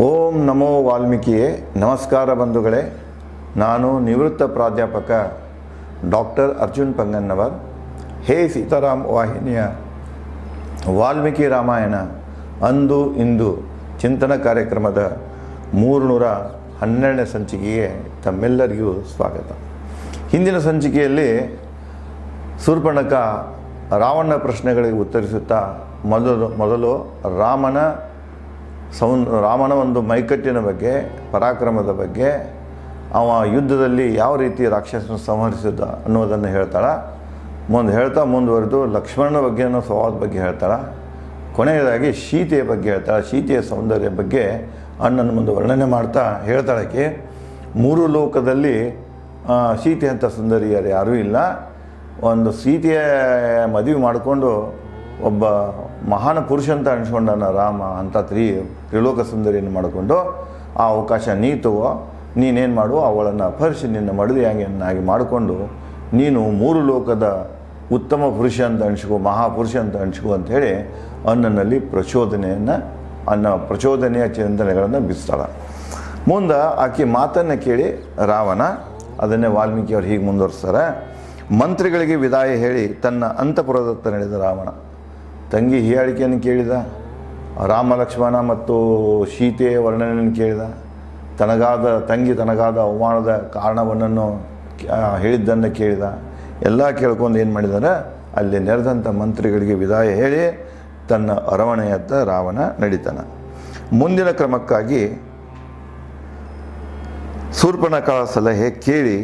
ಓಂ ನಮೋ ವಾಲ್ಮೀಕಿಯೇ. ನಮಸ್ಕಾರ ಬಂಧುಗಳೇ. ನಾನು ನಿವೃತ್ತ ಪ್ರಾಧ್ಯಾಪಕ ಡಾಕ್ಟರ್ ಅರ್ಜುನ್ ಪಂಗನ್ನವರ್. ಹೇ ಸೀತಾರಾಮ್ ವಾಹಿನಿಯ ವಾಲ್ಮೀಕಿ ರಾಮಾಯಣ ಅಂದು ಇಂದು ಚಿಂತನ ಕಾರ್ಯಕ್ರಮದ 312ನೇ ಸಂಚಿಕೆಗೆ ತಮ್ಮೆಲ್ಲರಿಗೂ ಸ್ವಾಗತ. ಹಿಂದಿನ ಸಂಚಿಕೆಯಲ್ಲಿ ಶೂರ್ಪಣಖ ರಾವಣ ಪ್ರಶ್ನೆಗಳಿಗೆ ಉತ್ತರಿಸುತ್ತಾ ಮೊದಲು ರಾಮನ ಒಂದು ಮೈಕಟ್ಟಿನ ಬಗ್ಗೆ, ಪರಾಕ್ರಮದ ಬಗ್ಗೆ, ಅವ ಯುದ್ಧದಲ್ಲಿ ಯಾವ ರೀತಿ ರಾಕ್ಷಸನ ಸಂಹರಿಸಿದ ಅನ್ನೋದನ್ನು ಹೇಳ್ತಾಳೆ. ಮುಂದುವರೆದು ಲಕ್ಷ್ಮಣನ ಬಗ್ಗೆ ಅನ್ನೋ ಸ್ವಭಾವದ ಬಗ್ಗೆ ಹೇಳ್ತಾಳೆ. ಕೊನೆಯದಾಗಿ ಸೀತೆಯ ಬಗ್ಗೆ ಹೇಳ್ತಾಳೆ. ಸೀತೆಯ ಸೌಂದರ್ಯ ಬಗ್ಗೆ ಅಣ್ಣನ ಮುಂದೆ ವರ್ಣನೆ ಮಾಡ್ತಾ ಹೇಳ್ತಾಳಕ್ಕೆ, 3 ಲೋಕದಲ್ಲಿ ಸೀತೆ ಅಂತ ಸುಂದರಿಯರು ಯಾರೂ ಇಲ್ಲ. ಒಂದು ಸೀತೆಯ ಮದುವೆ ಮಾಡಿಕೊಂಡು ಒಬ್ಬ ಮಹಾನ್ ಪುರುಷ ಅಂತ ಅನ್ಸ್ಕೊಂಡನ ರಾಮ ಅಂತ ತ್ರಿಲೋಕ ಸುಂದರಿಯನ್ನು ಮಾಡಿಕೊಂಡು, ಆ ಅವಕಾಶ ನೀನೇನು ಮಾಡು, ಅವಳನ್ನು ಅಪಹರಿಸಿ ನಿನ್ನ ಮಡದಿಯಾಗಿ ಮಾಡಿಕೊಂಡು ನೀನು 3 ಲೋಕದ ಉತ್ತಮ ಪುರುಷ ಅಂತ ಅನ್ಸ್ಕೋ, ಮಹಾಪುರುಷ ಅಂತ ಅನ್ಸ್ಕೋ ಅಂಥೇಳಿ ಅಣ್ಣನಲ್ಲಿ ಪ್ರಚೋದನೆಯ ಚಿಂತನೆಗಳನ್ನು ಬಿಸ್ತಾಳೆ. ಮುಂದೆ ಆಕೆ ಮಾತನ್ನು ಕೇಳಿ ರಾವಣ, ಅದನ್ನೇ ವಾಲ್ಮೀಕಿ ಅವರು ಹೀಗೆ ಮುಂದುವರಿಸ್ತಾರೆ. ಮಂತ್ರಿಗಳಿಗೆ ವಿದಾಯ ಹೇಳಿ ತನ್ನ ಅಂತಃಪುರದತ್ತ ನಡೆದ ರಾವಣ ತಂಗಿ ಹೀಯಾಳಿಕೆಯನ್ನು ಕೇಳಿದ. ರಾಮ ಲಕ್ಷ್ಮಣ ಮತ್ತು ಸೀತೆಯ ವರ್ಣನೆಯನ್ನು ಕೇಳಿದ. ತನಗಾದ ಅವಮಾನದ ಕಾರಣವನ್ನು ಹೇಳಿದ್ದನ್ನು ಕೇಳಿದ. ಎಲ್ಲ ಕೇಳ್ಕೊಂಡು ಏನು ಮಾಡಿದ್ದಾರೆ, ಅಲ್ಲಿ ನೆರೆದಂಥ ಮಂತ್ರಿಗಳಿಗೆ ವಿದಾಯ ಹೇಳಿ ತನ್ನ ಅರಮನೆಯತ್ತ ರಾವಣ ನಡೀತಾನೆ. ಮುಂದಿನ ಕ್ರಮಕ್ಕಾಗಿ ಶೂರ್ಪಣಖಳ ಸಲಹೆ ಕೇಳಿ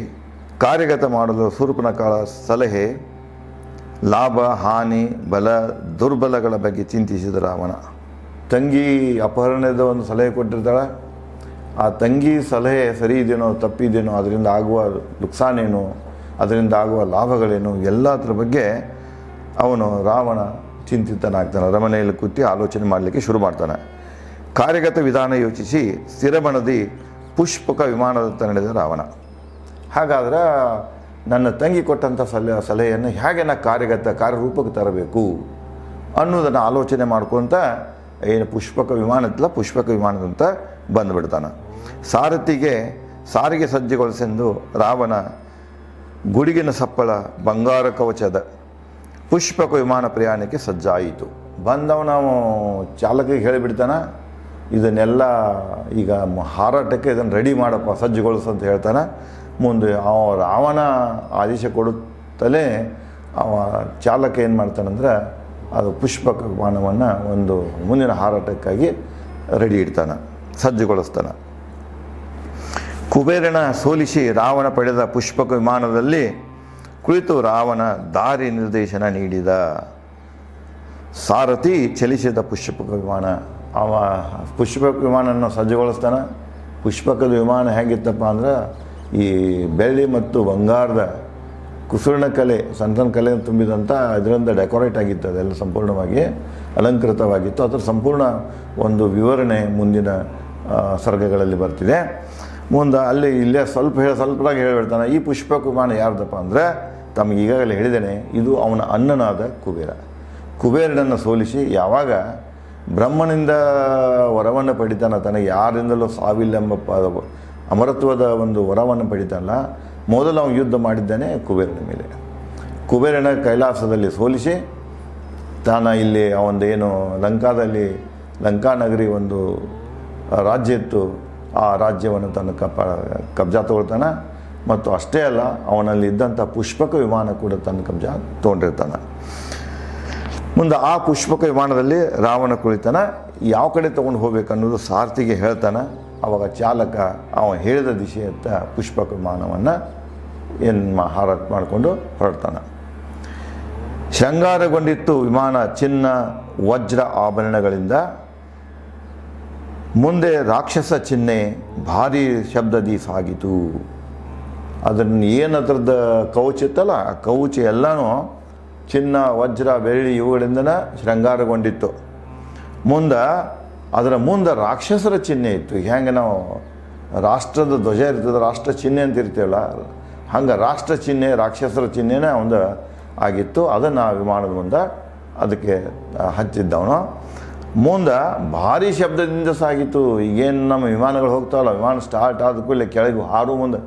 ಕಾರ್ಯಗತ ಮಾಡಲು ಶೂರ್ಪಣಖಳ ಸಲಹೆ ಲಾಭ, ಹಾನಿ, ಬಲ, ದುರ್ಬಲಗಳ ಬಗ್ಗೆ ಚಿಂತಿಸಿದ ರಾವಣ. ತಂಗಿ ಅಪಹರಣದ ಒಂದು ಸಲಹೆ ಕೊಟ್ಟಿರ್ತಾಳೆ. ಆ ತಂಗಿ ಸಲಹೆ ಸರಿ ಇದೆಯೋ ತಪ್ಪಿದೇನೋ, ಅದರಿಂದ ಆಗುವ ನುಕ್ಸಾನೇನು, ಅದರಿಂದ ಆಗುವ ಲಾಭಗಳೇನು, ಎಲ್ಲದರ ಬಗ್ಗೆ ರಾವಣ ಚಿಂತಿತನಾಗ್ತಾನೆ. ಅರಮನೆಯಲ್ಲಿ ಕೂತಿ ಆಲೋಚನೆ ಮಾಡಲಿಕ್ಕೆ ಶುರು ಮಾಡ್ತಾನೆ. ಕಾರ್ಯಗತ ವಿಧಾನ ಯೋಚಿಸಿ ಸ್ಥಿರಮನದಿ ಪುಷ್ಪಕ ವಿಮಾನದತ್ತ ನಡೆದ ರಾವಣ. ಹಾಗಾದ್ರೆ ನನ್ನ ತಂಗಿ ಕೊಟ್ಟಂಥ ಸಲಹೆಯನ್ನು ಹೇಗೆ ನಾ ಕಾರ್ಯರೂಪಕ್ಕೆ ತರಬೇಕು ಅನ್ನೋದನ್ನು ಆಲೋಚನೆ ಮಾಡ್ಕೊತ ಏನು ಪುಷ್ಪಕ ವಿಮಾನದಂತ ಬಂದುಬಿಡ್ತಾನೆ. ಸಾರಿಗೆ ಸಜ್ಜುಗೊಳಿಸೆಂದು ರಾವಣ ಗುಡುಗಿನ ಸಪ್ಪಳ ಬಂಗಾರ ಕವಚದ ಪುಷ್ಪಕ ವಿಮಾನ ಪ್ರಯಾಣಕ್ಕೆ ಸಜ್ಜಾಯಿತು. ನಾವು ಚಾಲಕಿಗೆ ಹೇಳಿಬಿಡ್ತಾನೆ, ಇದನ್ನೆಲ್ಲ ಈಗ ಹಾರಾಟಕ್ಕೆ ಇದನ್ನು ರೆಡಿ ಮಾಡಪ್ಪ, ಸಜ್ಜುಗೊಳಿಸು ಅಂತ ಹೇಳ್ತಾನೆ. ಮುಂದೆ ರಾವಣ ಆದೇಶ ಕೊಡುತ್ತಲೇ ಚಾಲಕ ಏನು ಮಾಡ್ತಾನಂದ್ರೆ, ಅದು ಪುಷ್ಪಕ ವಿಮಾನವನ್ನು ಒಂದು ಮುಂದಿನ ಹಾರಾಟಕ್ಕಾಗಿ ರೆಡಿ ಇಡ್ತಾನೆ, ಸಜ್ಜುಗೊಳಿಸ್ತಾನೆ. ಕುಬೇರನ ಸೋಲಿಸಿ ರಾವಣ ಪಡೆದ ಪುಷ್ಪಕ ವಿಮಾನದಲ್ಲಿ ಕುಳಿತು ರಾವಣ ದಾರಿ ನಿರ್ದೇಶನ ನೀಡಿದ. ಸಾರಥಿ ಚಲಿಸಿದ ಪುಷ್ಪಕ ವಿಮಾನ. ಪುಷ್ಪಕ ವಿಮಾನವನ್ನು ಸಜ್ಜುಗೊಳಿಸ್ತಾನೆ. ಪುಷ್ಪಕದ ವಿಮಾನ ಹೇಗಿತ್ತಪ್ಪ ಅಂದ್ರೆ, ಈ ಬೆಳ್ಳಿ ಮತ್ತು ಬಂಗಾರದ ಕುಸುರ್ಣ ಕಲೆ, ಸಣ್ಣ ಕಲೆ ತುಂಬಿದಂಥ ಇದರಿಂದ ಡೆಕೋರೇಟ್ ಆಗಿತ್ತು. ಅದೆಲ್ಲ ಸಂಪೂರ್ಣವಾಗಿ ಅಲಂಕೃತವಾಗಿತ್ತು. ಅದರ ಸಂಪೂರ್ಣ ಒಂದು ವಿವರಣೆ ಮುಂದಿನ ಸರ್ಗಗಳಲ್ಲಿ ಬರ್ತಿದೆ. ಮುಂದೆ ಇಲ್ಲೇ ಸ್ವಲ್ಪದಾಗಿ ಹೇಳಿಬಿಡ್ತಾನೆ. ಈ ಪುಷ್ಪಕ ವಿಮಾನ ಯಾರ್ದಪ್ಪ ಅಂದರೆ, ತಮಗೆ ಈಗಾಗಲೇ ಹೇಳಿದ್ದೇನೆ, ಇದು ಅವನ ಅಣ್ಣನಾದ ಕುಬೇರನನ್ನು ಸೋಲಿಸಿ ಯಾವಾಗ ಬ್ರಹ್ಮನಿಂದ ವರವನ್ನು ಪಡಿತಾನ, ತನಗೆ ಯಾರಿಂದಲೂ ಸಾವಿಲ್ಲೆಂಬ ಅಮರತ್ವದ ಒಂದು ವರವನ್ನು ಪಡಿತಾನಲ್ಲ, ಮೊದಲು ಅವನು ಯುದ್ಧ ಮಾಡಿದ್ದಾನೆ ಕುಬೇರನ ಮೇಲೆ. ಕುಬೇರನ ಕೈಲಾಸದಲ್ಲಿ ಸೋಲಿಸಿ ಇಲ್ಲಿ ಅವಂದೇನು ಲಂಕಾ ನಗರಿ ಒಂದು ರಾಜ್ಯ ಇತ್ತು, ಆ ರಾಜ್ಯವನ್ನು ತನ್ನ ಕಬ್ಜಾ ತಗೊಳ್ತಾನೆ. ಮತ್ತು ಅಷ್ಟೇ ಅಲ್ಲ, ಅವನಲ್ಲಿ ಇದ್ದಂಥ ಪುಷ್ಪಕ ವಿಮಾನ ಕೂಡ ತನ್ನ ಕಬ್ಜಾ ತೊಗೊಂಡಿರ್ತಾನೆ. ಮುಂದೆ ಆ ಪುಷ್ಪಕ ವಿಮಾನದಲ್ಲಿ ರಾವಣ ಕುಳಿತಾನೆ. ಯಾವ ಕಡೆ ತೊಗೊಂಡು ಹೋಗ್ಬೇಕನ್ನೋದು ಸಾರಥಿಗೆ ಹೇಳ್ತಾನೆ. ಆವಾಗ ಚಾಲಕ ಹೇಳಿದ ದಿಶೆಯತ್ತ ಪುಷ್ಪಕ ವಿಮಾನವನ್ನು ಹಾರಾಟ ಮಾಡಿಕೊಂಡು ಹೊರಡ್ತಾನೆ. ಶೃಂಗಾರಗೊಂಡಿತ್ತು ವಿಮಾನ ಚಿನ್ನ ವಜ್ರ ಆಭರಣಗಳಿಂದ. ಮುಂದೆ ರಾಕ್ಷಸ ಚಿಹ್ನೆ ಭಾರೀ ಶಬ್ದದಿ ಸಾಗಿತು. ಅದನ್ನು ಅದರದ್ದು ಕವಚ ಇತ್ತಲ್ಲ, ಆ ಕವಚ ಎಲ್ಲನೂ ಚಿನ್ನ, ವಜ್ರ, ಬೆಳ್ಳಿ ಇವುಗಳಿಂದನೇ ಶೃಂಗಾರಗೊಂಡಿತ್ತು. ಅದರ ಮುಂದೆ ರಾಕ್ಷಸರ ಚಿಹ್ನೆ ಇತ್ತು. ಹೆಂಗೆ ನಾವು ರಾಷ್ಟ್ರದ ಧ್ವಜ ಇರ್ತದೆ, ರಾಷ್ಟ್ರ ಚಿಹ್ನೆ ಅಂತ ಇರ್ತೀವಲ್ಲ, ಹಂಗೆ ರಾಷ್ಟ್ರ ಚಿಹ್ನೆ, ರಾಕ್ಷಸರ ಚಿಹ್ನೆನೇ ಆಗಿತ್ತು. ಅದನ್ನು ವಿಮಾನದ ಮುಂದೆ ಅದಕ್ಕೆ ಹಚ್ಚಿದ್ದವನು. ಮುಂದೆ ಭಾರಿ ಶಬ್ದದಿಂದ ಸಾಗಿತು. ಈಗೇನು ನಮ್ಮ ವಿಮಾನಗಳು ಹೋಗ್ತಾವಲ್ಲ, ವಿಮಾನ ಸ್ಟಾರ್ಟ್ ಆದ ಕೂಡಲೇ ಕೆಳಗೆ ಹಾರು ಮುಂದೆ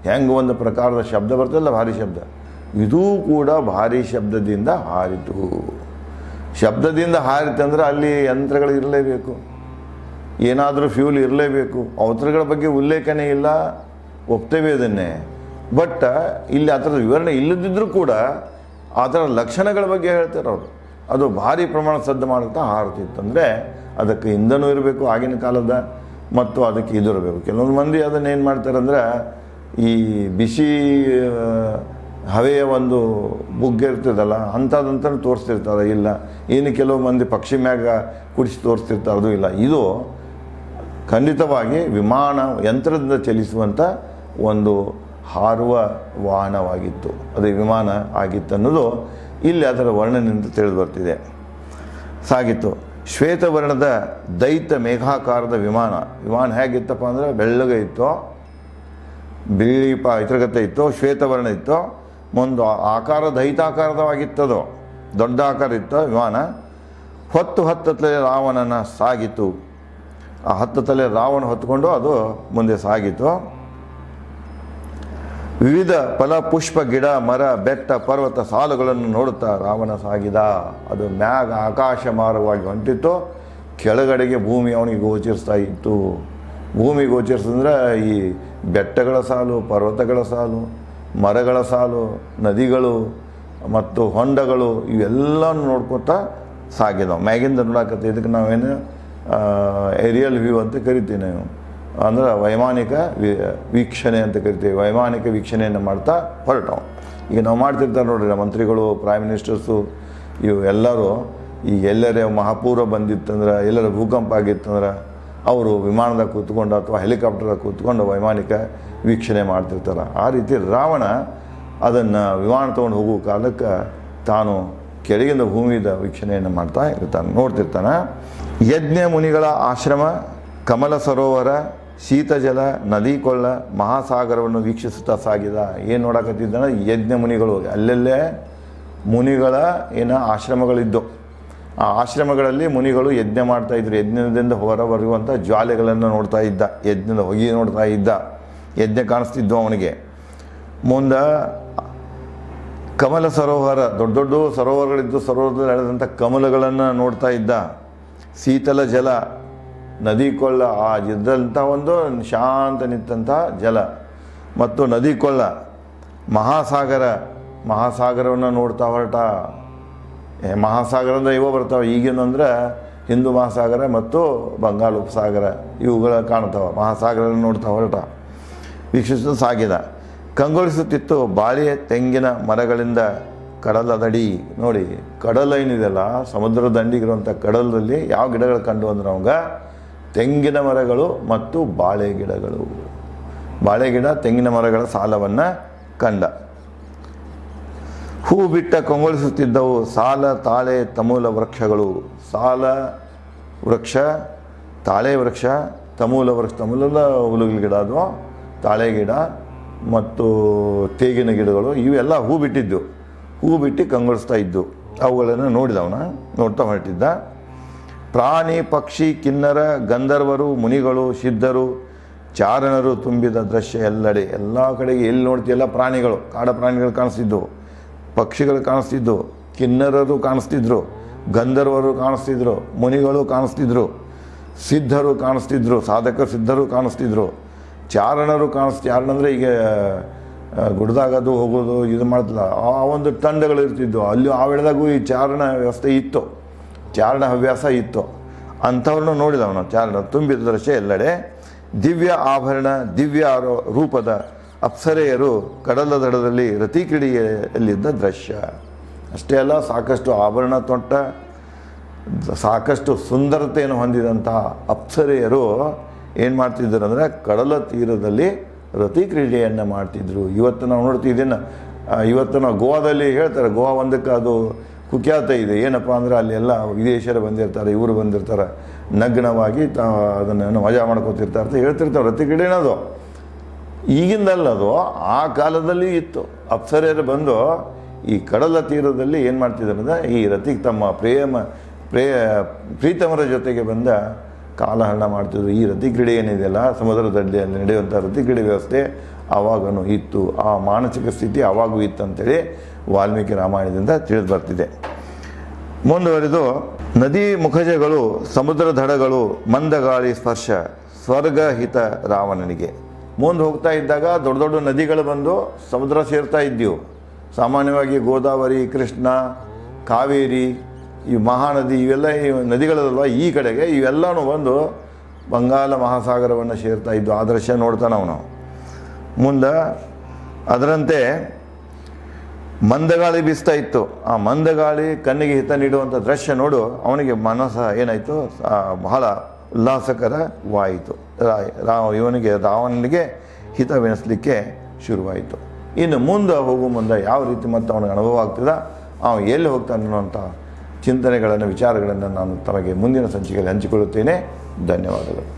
ಹೆಂಗೆ ಒಂದು ಪ್ರಕಾರದ ಶಬ್ದ ಬರ್ತಲ್ಲ, ಭಾರಿ ಶಬ್ದ, ಇದೂ ಕೂಡ ಭಾರಿ ಶಬ್ದದಿಂದ ಹಾರಿತು. ಶಬ್ದದಿಂದ ಹಾರಿತಂದ್ರೆ ಅಲ್ಲಿ ಯಂತ್ರಗಳು ಇರಲೇಬೇಕು, ಏನಾದರೂ ಫ್ಯೂಲ್ ಇರಲೇಬೇಕು. ಅವತರಗಳ ಬಗ್ಗೆ ಉಲ್ಲೇಖನೇ ಇಲ್ಲ, ಒಪ್ತೇವೆ ಅದನ್ನೇ. ಬಟ್ ಇಲ್ಲಿ ಆ ಥರದ ವಿವರಣೆ ಇಲ್ಲದಿದ್ದರೂ ಕೂಡ ಆ ಥರ ಲಕ್ಷಣಗಳ ಬಗ್ಗೆ ಹೇಳ್ತಾರೆ ಅವರು. ಅದು ಭಾರಿ ಪ್ರಮಾಣ ಸದ್ದು ಮಾಡುತ್ತಾ ಹಾರುತ್ತಿತ್ತಂದರೆ ಅದಕ್ಕೆ ಇಂಧನೂ ಇರಬೇಕು ಆಗಿನ ಕಾಲದ, ಮತ್ತು ಅದಕ್ಕೆ ಇದು ಇರಬೇಕು. ಕೆಲವೊಂದು ಮಂದಿ ಅದನ್ನು ಏನು ಮಾಡ್ತಾರೆ ಅಂದರೆ, ಈ ಬಿಸಿ ಹವೆಯ ಒಂದು ಬುಗ್ಗೆ ಇರ್ತದಲ್ಲ ಅಂಥದ್ದಂತ ತೋರಿಸ್ತಿರ್ತಾರೆ. ಇಲ್ಲ ಇನ್ನು ಕೆಲವು ಮಂದಿ ಪಕ್ಷಿ ಮ್ಯಾಗ ಕುಡಿಸಿ ತೋರಿಸ್ತಿರ್ತಾರೆ, ಅದು ಇಲ್ಲ. ಇದು ಖಂಡಿತವಾಗಿ ವಿಮಾನ ಯಂತ್ರದಿಂದ ಚಲಿಸುವಂಥ ಒಂದು ಹಾರುವ ವಾಹನವಾಗಿತ್ತು, ಅದು ವಿಮಾನ ಆಗಿತ್ತು ಅನ್ನೋದು ಇಲ್ಲಿ ಅದರ ವರ್ಣನೆಯಿಂದ ತಿಳಿದು ಬರ್ತಿದೆ. ಸಾಗಿತ್ತು. ಶ್ವೇತವರ್ಣದ ದೈತ್ಯ ಮೇಘಾಕಾರದ ವಿಮಾನ ಹೇಗಿತ್ತಪ್ಪ ಅಂದರೆ ಬೆಳ್ಳಗೆ ಇತ್ತು, ಬಿಳಿ ಇತರಗತೆ ಇತ್ತು, ಶ್ವೇತವರ್ಣ ಇತ್ತು. ಒಂದು ಆಕಾರ ದೈತಾಕಾರವಾಗಿತ್ತದು, ದೊಡ್ಡ ಆಕಾರ ಇತ್ತು ವಿಮಾನ. ಹತ್ತು ತಲೆ ರಾವಣನ ಸಾಗಿತು. ಆ 10 ತಲೆ ರಾವಣ ಹೊತ್ಕೊಂಡು ಅದು ಮುಂದೆ ಸಾಗಿತು. ವಿವಿಧ ಫಲ ಪುಷ್ಪ ಗಿಡ ಮರ ಬೆಟ್ಟ ಪರ್ವತ ಸಾಲುಗಳನ್ನು ನೋಡುತ್ತಾ ರಾವಣ ಸಾಗಿದ. ಅದು ಮ್ಯಾಗ ಆಕಾಶ ಮಾರ್ಗವಾಗಿ ಹೊಂಟಿತ್ತು, ಕೆಳಗಡೆಗೆ ಭೂಮಿ ಅವನಿಗೆ ಗೋಚರಿಸ್ತಾ ಇತ್ತು. ಭೂಮಿ ಗೋಚರಿಸಿದ್ರೆ ಈ ಬೆಟ್ಟಗಳ ಸಾಲು, ಪರ್ವತಗಳ ಸಾಲು, ಮರಗಳ ಸಾಲು, ನದಿಗಳು ಮತ್ತು ಹೊಂಡಗಳು ಇವೆಲ್ಲನೂ ನೋಡ್ಕೊತಾ ಸಾಗಿದವು. ಮ್ಯಾಗಿಂದ ನೋಡಕತ್ತೆ. ಇದಕ್ಕೆ ನಾವೇನು ಏರಿಯಲ್ ವ್ಯೂ ಅಂತ ಕರಿತೀವಿ ನಾವು, ಅಂದ್ರೆ ವೈಮಾನಿಕ ವೀಕ್ಷಣೆ ಅಂತ ಕರಿತೀವಿ. ವೈಮಾನಿಕ ವೀಕ್ಷಣೆಯನ್ನು ಮಾಡ್ತಾ ಹೊರಟವು. ಈಗ ನಾವು ಮಾಡ್ತಿರ್ತಾರೆ ನೋಡ್ರಿ, ಮಂತ್ರಿಗಳು, ಪ್ರೈಮ್ ಮಿನಿಸ್ಟರ್ಸು, ಇವು ಎಲ್ಲರೂ ಈಗ ಎಲ್ಲರೇ ಮಹಾಪೂರ್ವ ಬಂದಿತ್ತಂದ್ರೆ, ಎಲ್ಲರ ಭೂಕಂಪ ಆಗಿತ್ತಂದ್ರೆ ಅವರು ವಿಮಾನದಾಗ ಕೂತ್ಕೊಂಡು ಅಥವಾ ಹೆಲಿಕಾಪ್ಟರ್ದಾಗ ಕೂತ್ಕೊಂಡು ವೈಮಾನಿಕ ವೀಕ್ಷಣೆ ಮಾಡ್ತಿರ್ತಾರೆ. ಆ ರೀತಿ ರಾವಣ ಅದನ್ನು ವಿಮಾನ ತೊಗೊಂಡು ಹೋಗುವ ಕಾಲಕ್ಕೆ ತಾನು ಕೆಳಗಿಂದ ಭೂಮಿದ ವೀಕ್ಷಣೆಯನ್ನು ಮಾಡ್ತಾ ಇರ್ತಾನೆ, ನೋಡ್ತಿರ್ತಾನೆ. ಯಜ್ಞ ಮುನಿಗಳ ಆಶ್ರಮ, ಕಮಲ ಸರೋವರ, ಶೀತಜಲ, ನದಿ ಕೊಳ್ಳ, ಮಹಾಸಾಗರವನ್ನು ವೀಕ್ಷಿಸುತ್ತಾ ಸಾಗಿದ. ಏನು ನೋಡಕತ್ತಿದ್ದಾನೆ? ಯಜ್ಞ ಮುನಿಗಳು, ಅಲ್ಲೆಲ್ಲೇ ಮುನಿಗಳ ಆಶ್ರಮಗಳಿದ್ದು, ಆ ಆಶ್ರಮಗಳಲ್ಲಿ ಮುನಿಗಳು ಯಜ್ಞ ಮಾಡ್ತಾಯಿದ್ರು. ಯಜ್ಞದಿಂದ ಹೊರಬರುವಂಥ ಜ್ವಾಲೆಗಳನ್ನು ನೋಡ್ತಾ ಇದ್ದ, ಯಜ್ಞದ ಹೊಗೆ ನೋಡ್ತಾ ಇದ್ದ, ಯಜ್ಞ ಕಾಣಿಸ್ತಿದ್ವು ಅವನಿಗೆ. ಮುಂದೆ ಕಮಲ ಸರೋವರ, ದೊಡ್ಡ ದೊಡ್ಡ ಸರೋವರಗಳಿದ್ದು ಸರೋವರದಲ್ಲಿ ನಡೆದಂಥ ಕಮಲಗಳನ್ನು ನೋಡ್ತಾ ಇದ್ದ. ಶೀತಲ ಜಲ, ನದಿ ಕೊಳ್ಳ, ಆ ಇದ್ದಂಥ ಒಂದು ಶಾಂತ ನಿಂತಹ ಜಲ ಮತ್ತು ನದಿ ಕೊಳ್ಳ, ಮಹಾಸಾಗರವನ್ನು ನೋಡ್ತಾ ಹೊರಟ. ಮಹಾಸಾಗರದ ಇವು ಬರ್ತಾವೆ ಈಗಿನ ಅಂದರೆ ಹಿಂದೂ ಮಹಾಸಾಗರ ಮತ್ತು ಬಂಗಾಳ ಉಪಸಾಗರ, ಇವುಗಳ ಕಾಣ್ತಾವೆ. ಮಹಾಸಾಗರವನ್ನು ನೋಡ್ತಾ ಹೊರಟ, ವೀಕ್ಷಿಸುತ್ತಾ ಸಾಗಿದ. ಕಂಗೊಳಿಸುತ್ತಿತ್ತು ಬಾಳೆ ತೆಂಗಿನ ಮರಗಳಿಂದ ಕಡಲ ದಡಿ. ನೋಡಿ, ಕಡಲ ಏನಿದೆಯಲ್ಲ, ಸಮುದ್ರ ದಂಡಿಗಿರುವಂಥ ಕಡಲದಲ್ಲಿ ಯಾವ ಗಿಡಗಳು ಕಂಡು ಅಂದ್ರೆ ಅವಾಗ ತೆಂಗಿನ ಮರಗಳು ಮತ್ತು ಬಾಳೆ ಗಿಡಗಳು. ಬಾಳೆ ಗಿಡ, ತೆಂಗಿನ ಮರಗಳ ಸಾಲವನ್ನು ಕಂಡ. ಹೂ ಬಿಟ್ಟ ಕಂಗೊಳಿಸುತ್ತಿದ್ದವು ಸಾಲ, ತಾಳೆ, ತಮೂಲ ವೃಕ್ಷಗಳು. ಸಾಲ ವೃಕ್ಷ, ತಾಳೆ ವೃಕ್ಷ, ತಮೂಲ ವೃಕ್ಷ. ತಮೂಲದ ಹುಳುಗಳ ಗಿಡ ಅದು, ತಾಳೆ ಗಿಡ ಮತ್ತು ತೇಗಿನ ಗಿಡಗಳು ಇವೆಲ್ಲ ಹೂ ಬಿಟ್ಟಿದ್ದು. ಹೂ ಬಿಟ್ಟು ಕಂಗೊಳಿಸ್ತಾ ಇದ್ದು. ಅವುಗಳನ್ನು ನೋಡ್ತಾ ಹೊರಟಿದ್ದ. ಪ್ರಾಣಿ ಪಕ್ಷಿ ಕಿನ್ನರ ಗಂಧರ್ವರು ಮುನಿಗಳು ಸಿದ್ಧರು ಚಾರಣರು ತುಂಬಿದ ದೃಶ್ಯ ಎಲ್ಲೆಡೆ. ಎಲ್ಲ ಕಡೆಗೆ ಎಲ್ಲಿ ನೋಡ್ತೀಯಲ್ಲ ಪ್ರಾಣಿಗಳು, ಕಾಡ ಪ್ರಾಣಿಗಳು ಕಾಣಿಸ್ತಿದ್ವು, ಪಕ್ಷಿಗಳು ಕಾಣಿಸ್ತಿದ್ವು, ಕಿನ್ನರರು ಕಾಣಿಸ್ತಿದ್ರು, ಗಂಧರ್ವರು ಕಾಣಿಸ್ತಿದ್ರು, ಮುನಿಗಳು ಕಾಣಿಸ್ತಿದ್ರು, ಸಿದ್ಧರು ಕಾಣಿಸ್ತಿದ್ರು, ಸಾಧಕ ಸಿದ್ಧರು ಕಾಣಿಸ್ತಿದ್ರು, ಚಾರಣರು ಚಾರಣ ಅಂದರೆ ಈಗ ಗುಡ್ದಾಗದು ಹೋಗೋದು ಇದು ಮಾಡ್ತಿಲ್ಲ, ಆ ಒಂದು ತಂಡಗಳು ಇರ್ತಿದ್ವು. ಅಲ್ಲಿ ಆ ವೇಳೆದಾಗೂ ಈ ಚಾರಣ ವ್ಯವಸ್ಥೆ ಇತ್ತು, ಚಾರಣ ಹವ್ಯಾಸ ಇತ್ತು. ಅಂಥವ್ರನ್ನ ನೋಡಿದವನು. ಚಾರಣ ತುಂಬಿದ ದೃಶ್ಯ ಎಲ್ಲೆಡೆ. ದಿವ್ಯ ಆಭರಣ, ದಿವ್ಯ ರೂಪದ ಅಪ್ಸರೆಯರು ಕಡಲ ದಡದಲ್ಲಿ ರತಿಕ್ರೀಡೆಯಲ್ಲಿದ್ದ ದೃಶ್ಯ. ಅಷ್ಟೇ ಅಲ್ಲ, ಸಾಕಷ್ಟು ಆಭರಣ ತೊಟ್ಟ, ಸಾಕಷ್ಟು ಸುಂದರತೆಯನ್ನು ಹೊಂದಿದಂತಹ ಅಪ್ಸರೆಯರು ಏನು ಮಾಡ್ತಿದ್ರು ಅಂದರೆ ಕಡಲ ತೀರದಲ್ಲಿ ರತಿ ಕ್ರೀಡೆಯನ್ನು ಮಾಡ್ತಿದ್ರು. ಇವತ್ತು ನಾವು ನೋಡ್ತಿದ್ದೇನೆ, ಇವತ್ತು ನಾವು ಗೋವಾದಲ್ಲಿ ಹೇಳ್ತಾರೆ, ಗೋವಾ ಒಂದಕ್ಕೆ ಅದು ಕುಖ್ಯಾತ ಇದೆ. ಏನಪ್ಪ ಅಂದರೆ ಅಲ್ಲೆಲ್ಲ ವಿದೇಶಿಯರು ಬಂದಿರ್ತಾರೆ, ಇವರು ಬಂದಿರ್ತಾರೆ, ನಗ್ನವಾಗಿ ಅದನ್ನು ಮಜಾ ಮಾಡ್ಕೋತಿರ್ತಾರೆ ಅಂತ ಹೇಳ್ತಿರ್ತಾರೆ. ರತಿ ಕ್ರೀಡೆ ಅನ್ನೋದು ಈಗಿಂದಲ್ಲ, ಅದು ಆ ಕಾಲದಲ್ಲಿ ಇತ್ತು. ಅಪ್ಸರೆಯರು ಬಂದು ಈ ಕಡಲ ತೀರದಲ್ಲಿ ಏನು ಮಾಡ್ತಿದ್ದಾರೆ ಅಂದರೆ ಈ ರತಿಗೆ ತಮ್ಮ ಪ್ರೀತಮರ ಜೊತೆಗೆ ಬಂದ ಕಾಲಹರಣ ಮಾಡ್ತಿದ್ರು. ಈ ರತಿಕ್ರೀಡೆ ಏನಿದೆಯಲ್ಲ, ಸಮುದ್ರದಲ್ಲಿ ನಡೆಯುವಂಥ ರತಿಕ್ರೀಡೆ ವ್ಯವಸ್ಥೆ ಆವಾಗನೂ ಇತ್ತು, ಆ ಮಾನಸಿಕ ಸ್ಥಿತಿ ಆವಾಗೂ ಇತ್ತು ಅಂತೇಳಿ ವಾಲ್ಮೀಕಿ ರಾಮಾಯಣದಿಂದ ತಿಳಿದು ಬರ್ತಿದೆ. ಮುಂದುವರೆದು, ನದಿ ಮುಖಜಗಳು, ಸಮುದ್ರ ದಡಗಳು, ಮಂದಗಾಳಿ ಸ್ಪರ್ಶ, ಸ್ವರ್ಗಹಿತ ರಾವಣನಿಗೆ. ಮುಂದೆ ಹೋಗ್ತಾ ಇದ್ದಾಗ ದೊಡ್ಡ ದೊಡ್ಡ ನದಿಗಳು ಬಂದು ಸಮುದ್ರ ಸೇರ್ತಾ ಇದ್ದೀವು. ಸಾಮಾನ್ಯವಾಗಿ ಗೋದಾವರಿ, ಕೃಷ್ಣ, ಕಾವೇರಿ, ಈ ಮಹಾನದಿ, ಇವೆಲ್ಲ ಈ ನದಿಗಳಲ್ವ ಈ ಕಡೆಗೆ, ಇವೆಲ್ಲನೂ ಬಂದು ಬಂಗಾಳ ಮಹಾಸಾಗರವನ್ನು ಸೇರ್ತಾ ಇದ್ದು. ಆ ದೃಶ್ಯ ನೋಡ್ತಾನೆ ಅವನು. ಮುಂದೆ ಅದರಂತೆ ಮಂದಗಾಳಿ ಬೀಸ್ತಾ ಇತ್ತು. ಆ ಮಂದಗಾಳಿ ಕಣ್ಣಿಗೆ ಹಿತ ನೀಡುವಂಥ ದೃಶ್ಯ ನೋಡು ಅವನಿಗೆ ಮನಸ್ಸು ಏನಾಯಿತು, ಬಹಳ ಉಲ್ಲಾಸಕರವಾಯಿತು. ಇವನಿಗೆ ರಾವಣನಿಗೆ ಹಿತವೆನಿಸಲಿಕ್ಕೆ ಶುರುವಾಯಿತು. ಇನ್ನು ಮುಂದೆ ಹೋಗುವ ಮುಂದೆ ಯಾವ ರೀತಿ ಮತ್ತು ಅವನಿಗೆ ಅನುಭವ ಆಗ್ತದ, ಅವನು ಎಲ್ಲಿ ಹೋಗ್ತಾನೆ ಅನ್ನುವಂಥ ಚಿಂತನೆಗಳನ್ನು, ವಿಚಾರಗಳನ್ನು ನಾನು ತಮಗೆ ಮುಂದಿನ ಸಂಚಿಕೆಯಲ್ಲಿ ಹಂಚಿಕೊಳ್ಳುತ್ತೇನೆ. ಧನ್ಯವಾದಗಳು.